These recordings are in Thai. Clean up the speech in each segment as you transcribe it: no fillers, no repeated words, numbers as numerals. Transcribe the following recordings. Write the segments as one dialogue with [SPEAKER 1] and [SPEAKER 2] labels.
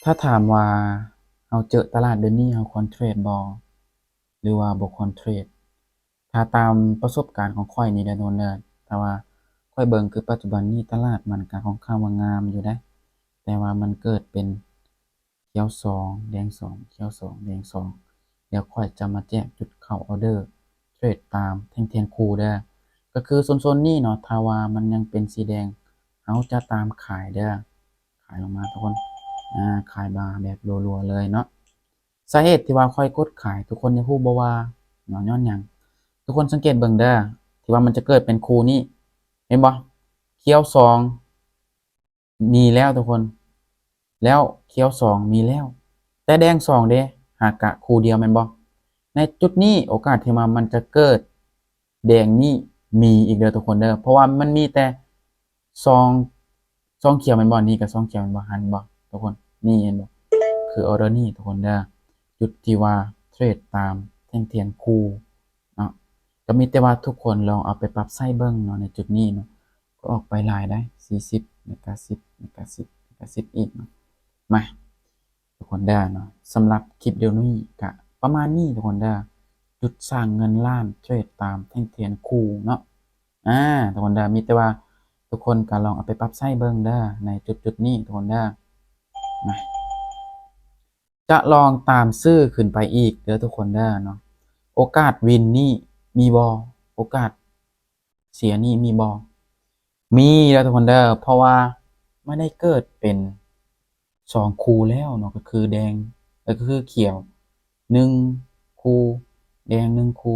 [SPEAKER 1] ถ้าถามว่าเราเจอตลาดเดี๋ยวนี้เราควรเทรดบ่หรือว่าบ่ควรเทรดถ้าตามประสบการณ์ของข้อยนี่เด้อโดนเด้อแต่ว่าข้อยเบิ่งคือปัจจุบันนี้ตลาดมันก็ค่อนข้างว่างามอยู่เดะแต่ว่ามันเกิดเป็นเขียวสองแดงสองเขียวสองแดงสองเดี๋ยวข้อยจะมาแจ้งจุดเข้าออร์เดอร์เทรดตามแท่งเทียนคู่เด้อก็คือโซนๆนี้เนาะถ้าว่ามันยังเป็นสีแดงเราจะตามขายเด้อขายลงมาทุกคน ขายบาร์แบบรัวๆเลยเนาะสาเหตุที่ว่าค่อยกดขายทุกคนจะพูดบ่ว่าเนาะย้อนหยังทุกคนสังเกตเบิ่งเด้อที่ว่ามันจะเกิดเป็นคูนี้เห็นบ่เขียวสองมีแล้วทุกคนแล้วเขียวสองมีแล้วแต่แดงสองเด้หากะคูเดียวแม่นบ่ในจุดนี้โอกาสที่ว่ามันจะเกิดแดงนี่มีอีกเด้อทุกคนเด้อเพราะว่ามันมีแต่ซองซองเขียวแม่นบ่นี่กับซองเขียวแม่นบ่หันบ่ทุกคนนี่เห็นบ่ คือออเดอร์นี่ทุกคนเด้อจุดที่ว่าเทรดตามแท่งเทียนคู่เนาะก็มีแต่ว่าทุกคนลองเอาไปปรับใช้เบิ่งเนาะในจุดนี้เนาะก็ออกไปหลายได้40แล้วก็10แล้วก็10แล้วก็10อีกเนาะมาทุกคนเด้อเนาะสำหรับคลิปเดี๋ยวนี้ก็ประมาณนี้ทุกคนเด้อจุดสร้างเงินล้านเทรดตามแท่งเทียนคู่เนาะทุกคนเด้อมีแต่ว่าทุกคนก็ลองเอาไปปรับใช้เบิ่งเด้อในจุดๆนี้ทุกคนเด้อมา จะลองตามซื่อขึ้นไปอีกเด้อทุกคนเด้อเนาะโอกาสวินนี่มีบ่โอกาสเสียนี่มีบ่มีเด้อทุกคนเด้อเพราะว่าไม่ได้เกิดเป็น2คูแล้วเนาะก็คือแดงก็คือเขียว1คูแดง1คู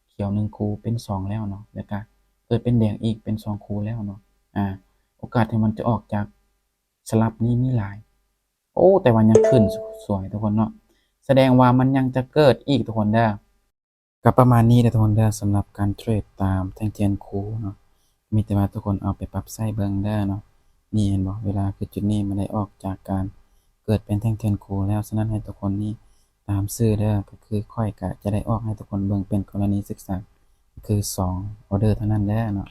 [SPEAKER 1] เขียว1คูเป็น2แล้วเนาะแล้วก็เกิดเป็นแดงอีกเป็น2คูแล้วเนาะอ่าโอกาสที่มันจะออกจากสลับนี้มีหลาย โอ้แต่ว่ายังขึ้นสวยทุกคนเนาะแสดงว่ามันยังจะเกิดอีกทุกคนเด้อก็ประมาณนี้เด้อทุกคนเด้อสำหรับการเทรดตามแท่งเทียนคู่เนาะมีแต่ว่าทุกคนเอาไปปรับใช้เบิ่งเด้อเนาะนี่เห็นบ่เวลาคือจุดนี้มันได้ออกจากการเกิดเป็นแท่งเทียนคู่แล้วฉะนั้นให้ทุกคนนี่ตามซื่อเด้อก็คือค่อยก็จะได้ออกให้ทุกคนเบิ่งเป็นกรณีศึกษาคือ2ออร์เดอร์เท่านั้นเด้อเนาะ